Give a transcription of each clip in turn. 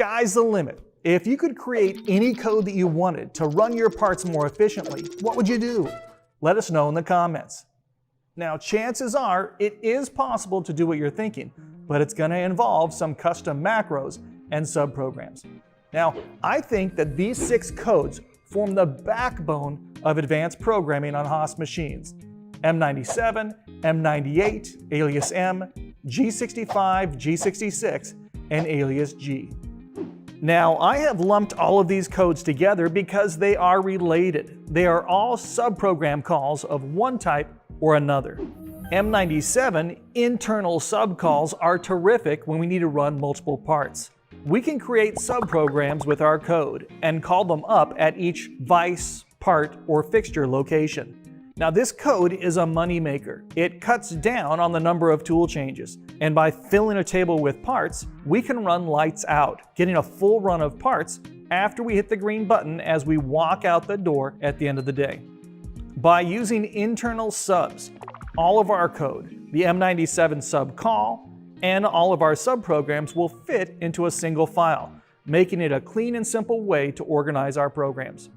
Sky's the limit. If you could create any code that you wanted to run your parts more efficiently, what would you do? Let us know in the comments. Now, chances are it is possible to do what you're thinking, but it's going to involve some custom macros and subprograms. Now, I think that these 6 codes form the backbone of advanced programming on Haas machines. M97, M98, alias M, G65, G66, and alias G. Now, I have lumped all of these codes together because they are related. They are all subprogram calls of one type or another. M97 internal subcalls are terrific when we need to run multiple parts. We can create subprograms with our code and call them up at each vice, part, or fixture location. Now, this code is a moneymaker. It cuts down on the number of tool changes, and by filling a table with parts, we can run lights out, getting a full run of parts after we hit the green button as we walk out the door at the end of the day. By using internal subs, all of our code, the M97 sub call, and all of our subprograms will fit into a single file, making it a clean and simple way to organize our programs.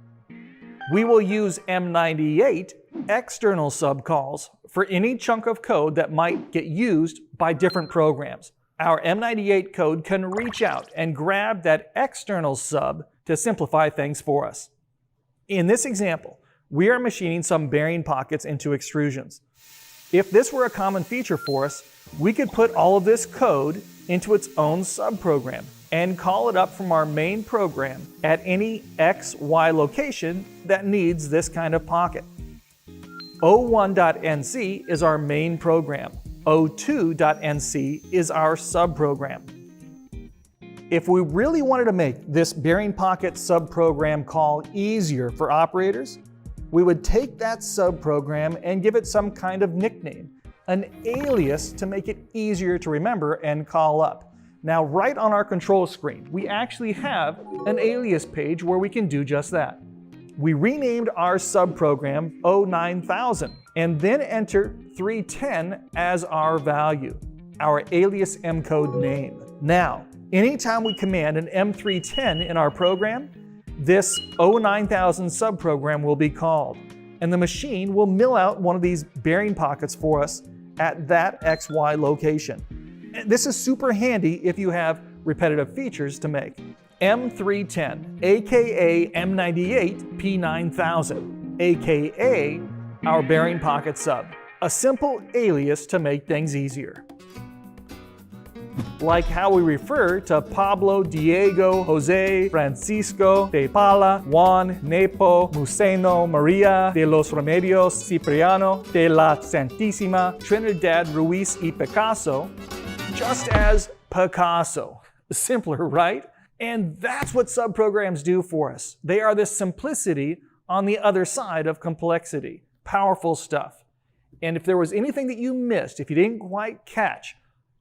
We will use M98 external subcalls for any chunk of code that might get used by different programs. Our M98 code can reach out and grab that external sub to simplify things for us. In this example, we are machining some bearing pockets into extrusions. If this were a common feature for us, we could put all of this code into its own subprogram and call it up from our main program at any X, Y location that needs this kind of pocket. O1.nc is our main program. O2.nc is our subprogram. If we really wanted to make this bearing pocket subprogram call easier for operators, we would take that subprogram and give it some kind of nickname, an alias to make it easier to remember and call up. Now, right on our control screen, we actually have an alias page where we can do just that. We renamed our subprogram O9000 and then enter 310 as our value, our alias M code name. Now, anytime we command an M310 in our program, this O9000 subprogram will be called, and the machine will mill out one of these bearing pockets for us at that XY location. This is super handy if you have repetitive features to make. M310, aka M98 P9000, aka our bearing pocket sub. A simple alias to make things easier. Like how we refer to Pablo, Diego, Jose, Francisco, de Paula, Juan, Nepo, Museno, Maria, de los Remedios, Cipriano, de la Santísima, Trinidad, Ruiz y Picasso, just as Picasso. Simpler, right? And that's what subprograms do for us. They are the simplicity on the other side of complexity. Powerful stuff. And if there was anything that you missed, if you didn't quite catch,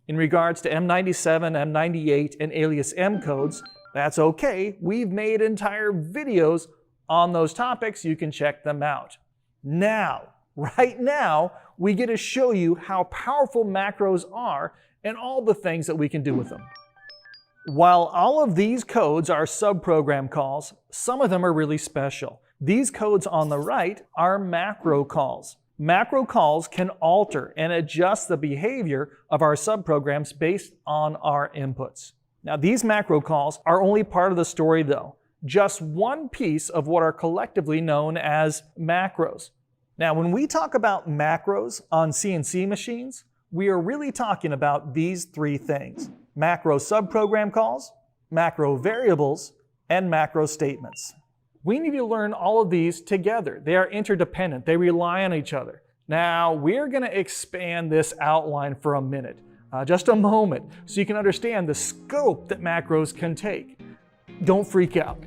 in regards to M97, M98, and alias M codes, that's okay. We've made entire videos on those topics. You can check them out. Now, right now, we get to show you how powerful macros are and all the things that we can do with them. While all of these codes are subprogram calls, some of them are really special. These codes on the right are macro calls. Macro calls can alter and adjust the behavior of our subprograms based on our inputs. Now, these macro calls are only part of the story though, just one piece of what are collectively known as macros. Now, when we talk about macros on CNC machines, we are really talking about these 3 things: macro subprogram calls, macro variables, and macro statements. We need to learn all of these together. They are interdependent. They rely on each other. Now, we're going to expand this outline for a minute, just a moment, so you can understand the scope that macros can take. Don't freak out.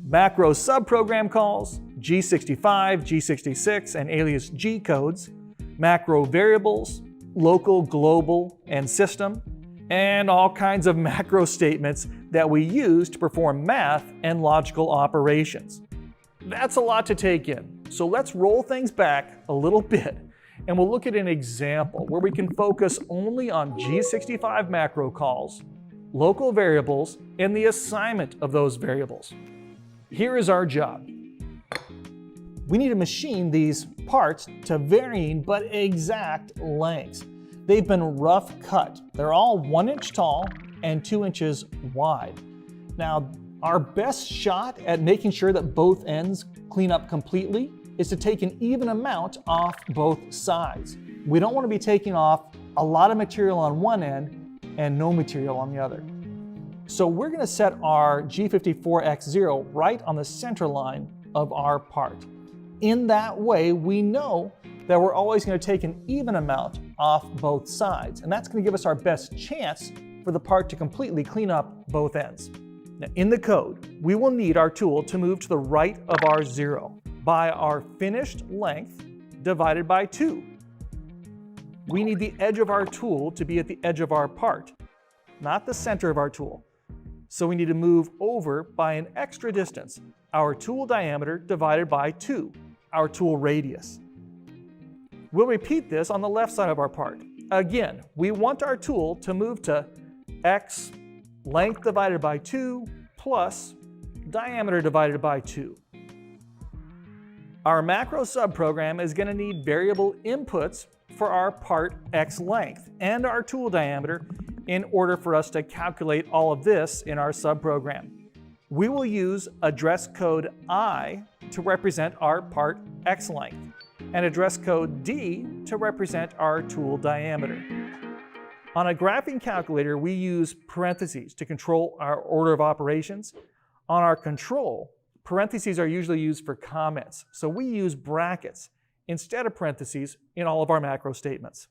Macro subprogram calls, G65, G66, and alias G codes, macro variables, local, global, and system, and all kinds of macro statements that we use to perform math and logical operations. That's a lot to take in, so let's roll things back a little bit and we'll look at an example where we can focus only on G65 macro calls local variables, and the assignment of those variables. Here is our job. We need to machine these parts to varying but exact lengths. They've been rough cut. They're all 1 inch tall and 2 inches wide. Now, our best shot at making sure that both ends clean up completely is to take an even amount off both sides. We don't want to be taking off a lot of material on one end and no material on the other. So we're going to set our G54X0 right on the center line of our part. In that way, we know that we're always going to take an even amount off both sides, and that's going to give us our best chance for the part to completely clean up both ends. Now, in the code, we will need our tool to move to the right of our 0 by our finished length divided by 2. We need the edge of our tool to be at the edge of our part, not the center of our tool. So we need to move over by an extra distance, our tool diameter divided by 2, our tool radius. We'll repeat this on the left side of our part. Again, we want our tool to move to x length divided by 2 plus diameter divided by 2. Our macro subprogram is going to need variable inputs for our part x length and our tool diameter in order for us to calculate all of this in our subprogram. We will use address code I to represent our part x length and address code D to represent our tool diameter. On a graphing calculator, we use parentheses to control our order of operations. On our control, parentheses are usually used for comments, so we use brackets instead of parentheses in all of our macro statements.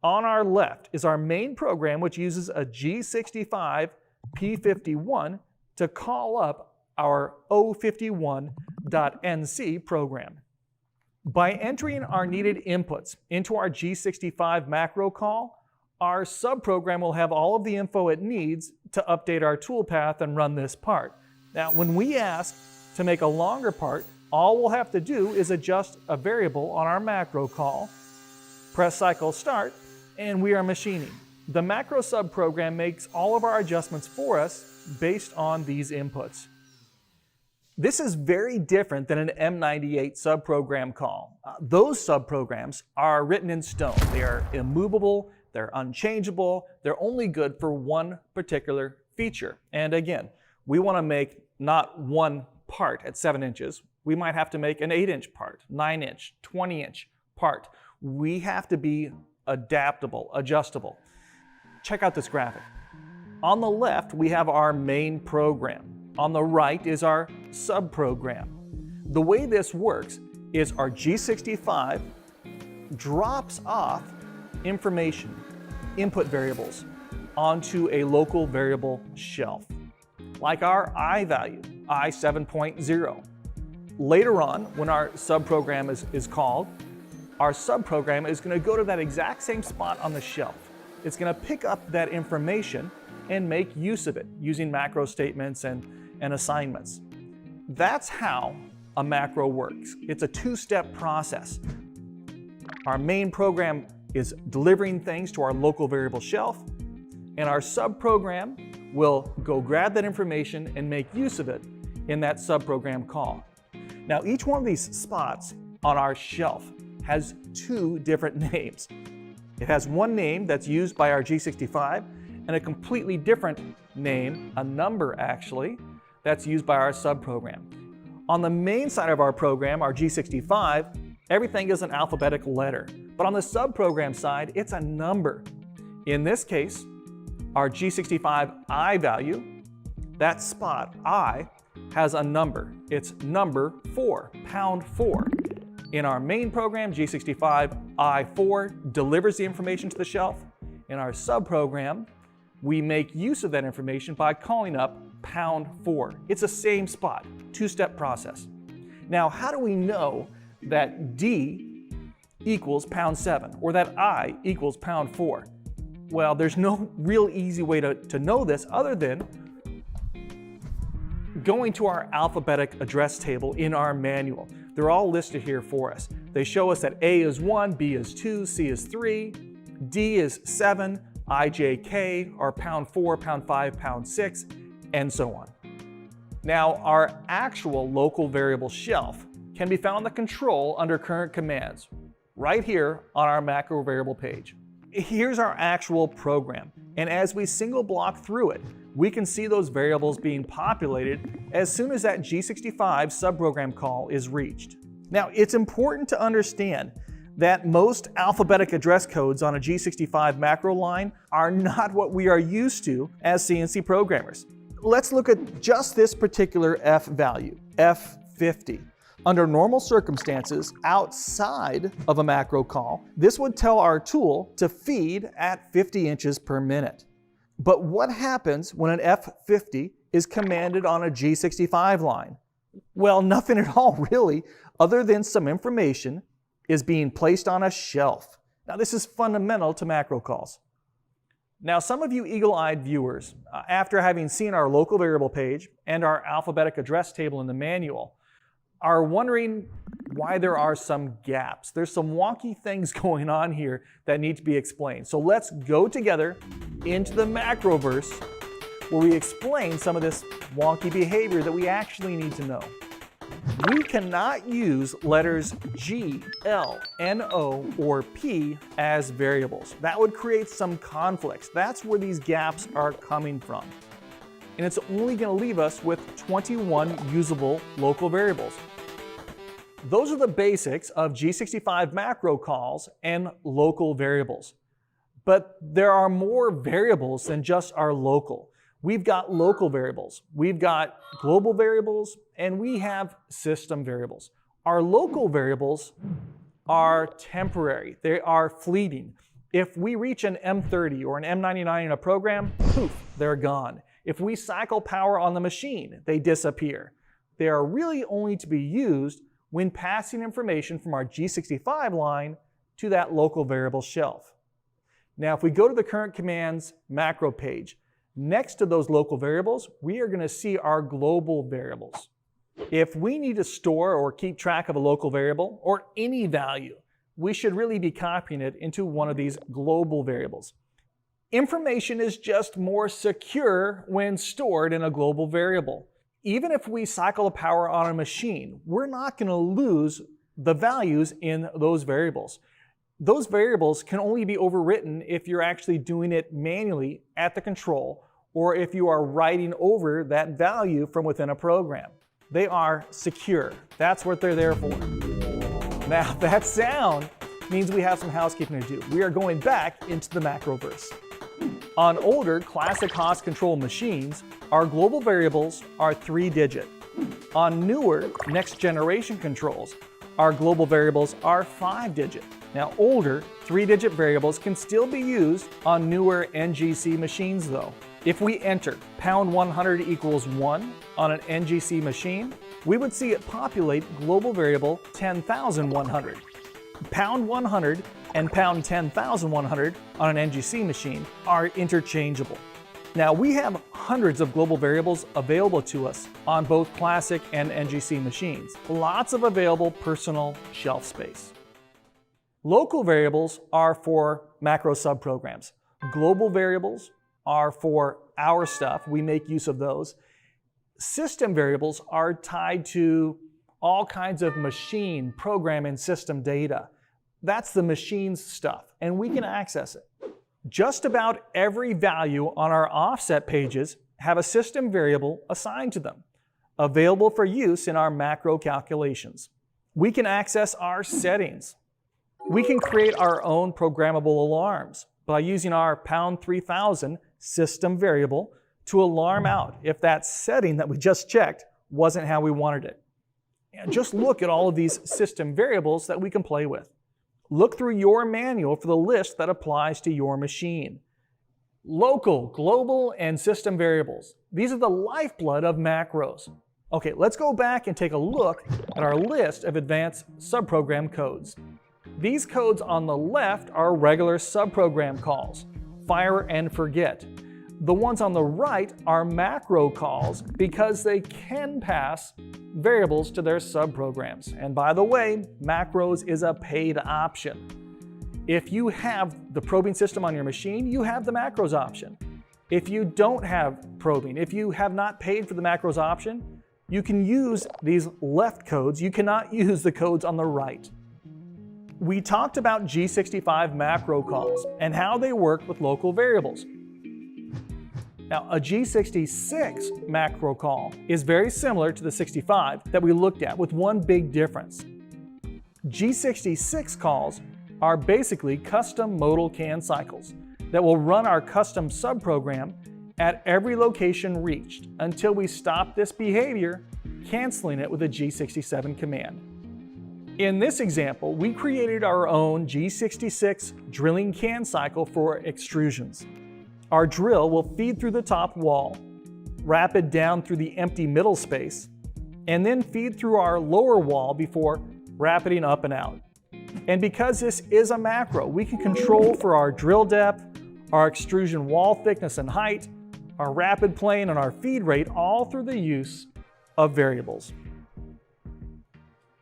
On our left is our main program, which uses a G65 P51 to call up our O51.NC program. By entering our needed inputs into our G65 macro call, our subprogram will have all of the info it needs to update our toolpath and run this part. Now, when we ask to make a longer part, all we'll have to do is adjust a variable on our macro call, press cycle start, and we are machining. The macro subprogram makes all of our adjustments for us based on these inputs. This is very different than an M98 subprogram call. Those subprograms are written in stone. They are immovable, they're unchangeable, they're only good for one particular feature. And again, we want to make not one part at 7 inches. We might have to make an 8-inch part, 9-inch, 20-inch part. We have to be adaptable, adjustable. Check out this graphic. On the left, we have our main program. On the right is our subprogram. The way this works is our G65 drops off information, input variables, onto a local variable shelf, like our I value, I 7.0. Later on, when our subprogram is called, our subprogram is going to go to that exact same spot on the shelf. It's going to pick up that information and make use of it using macro statements and assignments. That's how a macro works. It's a two-step process. Our main program is delivering things to our local variable shelf, and our subprogram will go grab that information and make use of it in that subprogram call. Now, each one of these spots on our shelf has two different names. It has one name that's used by our G65 and a completely different name, a number actually, that's used by our subprogram. On the main side of our program, our G65, everything is an alphabetical letter. But on the subprogram side, it's a number. In this case, our G65 I value, that spot I, has a number. It's number 4, pound 4. In our main program, G65 I4 delivers the information to the shelf. In our subprogram, we make use of that information by calling up pound 4. It's the same spot, two-step process. Now, how do we know that D equals pound 7 or that I equals pound 4? Well, there's no real easy way to know this other than going to our alphabetic address table in our manual. They're all listed here for us. They show us that A is 1, B is 2, C is 3, D is 7, IJK are pound 4, pound 5, pound 6, and so on. Now, our actual local variable shelf can be found in the control under current commands, right here on our macro variable page. Here's our actual program, and as we single block through it, we can see those variables being populated as soon as that G65 subprogram call is reached. Now, it's important to understand that most alphabetic address codes on a G65 macro line are not what we are used to as CNC programmers. Let's look at just this particular F value, F50. Under normal circumstances, outside of a macro call, this would tell our tool to feed at 50 inches per minute. But what happens when an F50 is commanded on a G65 line? Well, nothing at all really, other than some information is being placed on a shelf. Now, this is fundamental to macro calls. Now, some of you eagle-eyed viewers, after having seen our local variable page and our alphabetic address table in the manual, are wondering why there are some gaps. There's some wonky things going on here that need to be explained. So let's go together into the Macroverse where we explain some of this wonky behavior that we actually need to know. We cannot use letters G, L, N, O, or P as variables. That would create some conflicts. That's where these gaps are coming from. And it's only going to leave us with 21 usable local variables. Those are the basics of G65 macro calls and local variables. But there are more variables than just our local. We've got local variables, we've got global variables, and we have system variables. Our local variables are temporary, they are fleeting. If we reach an M30 or an M99 in a program, poof, they're gone. If we cycle power on the machine, they disappear. They are really only to be used when passing information from our G65 line to that local variable shelf. Now, if we go to the current commands macro page, next to those local variables, we are going to see our global variables. If we need to store or keep track of a local variable or any value, we should really be copying it into one of these global variables. Information is just more secure when stored in a global variable. Even if we cycle the power on a machine, we're not going to lose the values in those variables. Those variables can only be overwritten if you're actually doing it manually at the control or if you are writing over that value from within a program. They are secure. That's what they're there for. Now, that sound means we have some housekeeping to do. We are going back into the Macroverse. On older classic Haas control machines, our global variables are 3-digit. On newer next generation controls, our global variables are 5-digit. Now, older 3-digit variables can still be used on newer NGC machines though. If we enter pound 100 equals 1 on an NGC machine, we would see it populate global variable 10,100. Pound 100 and pound 10,100 on an NGC machine are interchangeable. Now, we have hundreds of global variables available to us on both classic and NGC machines. Lots of available personal shelf space. Local variables are for macro subprograms. Global variables are for our stuff. We make use of those. System variables are tied to all kinds of machine, program, and system data. That's the machine's stuff, and we can access it. Just about every value on our offset pages have a system variable assigned to them, available for use in our macro calculations. We can access our settings. We can create our own programmable alarms by using our pound 3000 system variable to alarm out if that setting that we just checked wasn't how we wanted it. And just look at all of these system variables that we can play with. Look through your manual for the list that applies to your machine. Local, global, and system variables. These are the lifeblood of macros. Okay, let's go back and take a look at our list of advanced subprogram codes. These codes on the left are regular subprogram calls, fire and forget. The ones on the right are macro calls because they can pass variables to their subprograms. And by the way, macros is a paid option. If you have the probing system on your machine, you have the macros option. If you don't have probing, if you have not paid for the macros option, you can use these left codes. You cannot use the codes on the right. We talked about G65 macro calls and how they work with local variables. Now, a G66 macro call is very similar to the 65 that we looked at, with one big difference. G66 calls are basically custom modal CAN cycles that will run our custom subprogram at every location reached until we stop this behavior, canceling it with a G67 command. In this example, we created our own G66 drilling CAN cycle for extrusions. Our drill will feed through the top wall, rapid down through the empty middle space, and then feed through our lower wall before rapiding up and out. And because this is a macro, we can control for our drill depth, our extrusion wall thickness and height, our rapid plane, and our feed rate, all through the use of variables.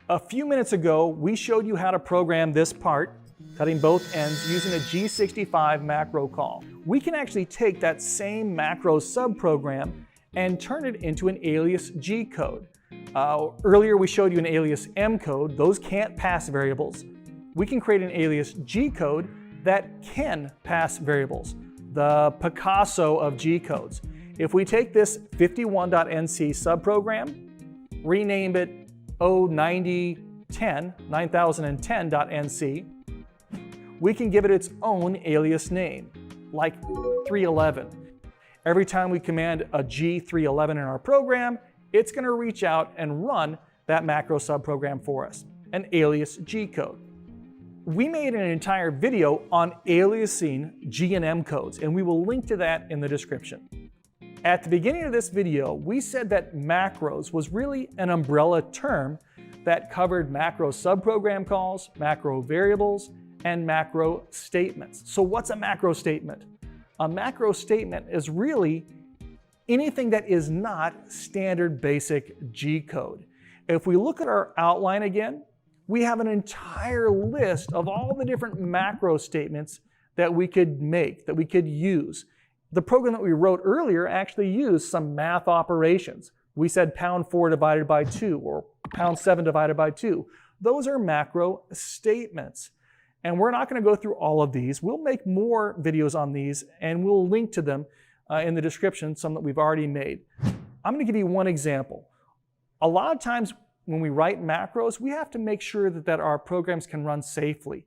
A few minutes ago, we showed you how to program this part, cutting both ends using a G65 macro call. We can actually take that same macro subprogram and turn it into an alias G code. Earlier we showed you an alias M code. Those can't pass variables. We can create an alias G code that can pass variables, the Picasso of G codes. If we take this 51.NC subprogram, rename it 9010.NC, we can give it its own alias name, like 311. Every time we command a G311 in our program, it's going to reach out and run that macro subprogram for us, an alias G code. We made an entire video on aliasing G and M codes, and we will link to that in the description. At the beginning of this video, we said that macros was really an umbrella term that covered macro subprogram calls, macro variables, and macro statements. So what's a macro statement? A macro statement is really anything that is not standard basic G code. If we look at our outline again, we have an entire list of all the different macro statements that we could make, that we could use. The program that we wrote earlier actually used some math operations. We said pound 4 divided by 2 or pound 7 divided by 2. Those are macro statements. And we're not going to go through all of these. We'll make more videos on these and we'll link to them in the description, some that we've already made. I'm going to give you one example. A lot of times when we write macros, we have to make sure that our programs can run safely.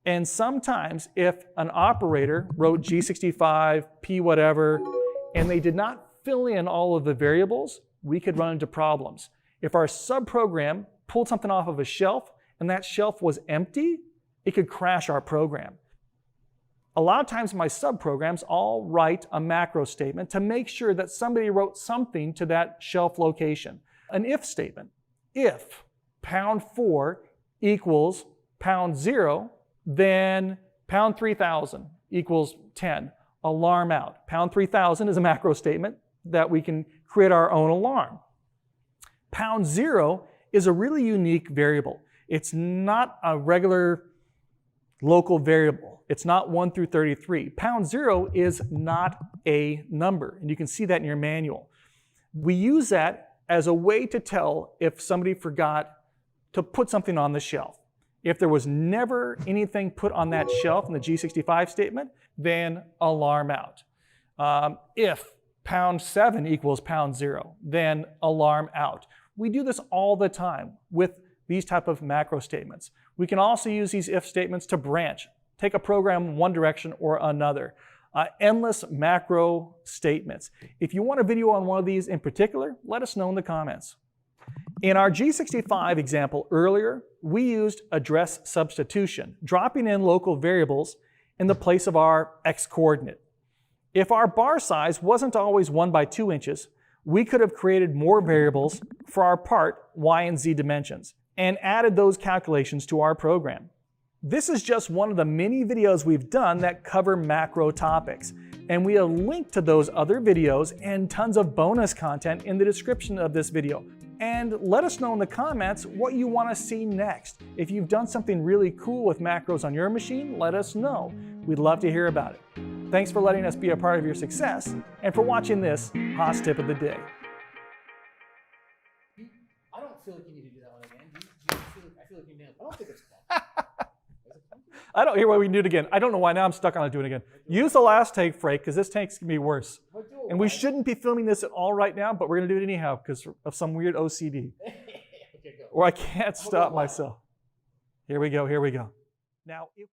And sometimes if an operator wrote G65, P whatever, and they did not fill in all of the variables, we could run into problems. If our subprogram pulled something off of a shelf and that shelf was empty, it could crash our program. A lot of times my subprograms all write a macro statement to make sure that somebody wrote something to that shelf location. An if statement. If pound 4 equals pound 0, then pound 3000 equals 10. Alarm out. Pound 3000 is a macro statement that we can create our own alarm. Pound 0 is a really unique variable. It's not a regular local variable. It's not 1 through 33. Pound 0 is not a number, and you can see that in your manual. We use that as a way to tell if somebody forgot to put something on the shelf. If there was never anything put on that shelf in the G65 statement, then alarm out. If pound 7 equals pound 0, then alarm out. We do this all the time with these type of macro statements. We can also use these if statements to branch, take a program one direction or another. Endless macro statements. If you want a video on one of these in particular, let us know in the comments. In our G65 example earlier, we used address substitution, dropping in local variables in the place of our x coordinate. If our bar size wasn't always 1 by 2 inches, we could have created more variables for our part y and z dimensions and added those calculations to our program. This is just one of the many videos we've done that cover macro topics, and we have linked to those other videos and tons of bonus content in the description of this video. And let us know in the comments what you want to see next. If you've done something really cool with macros on your machine, let us know. We'd love to hear about it. Thanks for letting us be a part of your success and for watching this Haas Tip of the Day. I don't feel like you need to do that one again. I feel like you nailed it. I don't think it's clunky. I don't hear why we can do it again. I don't know why now I'm stuck on it doing it again. Use the last take, Frank, because this take's going to be worse. And we shouldn't be filming this at all right now, but we're going to do it anyhow because of some weird OCD. Okay, go. Or I can't stop myself. Here we go, here we go. Now, if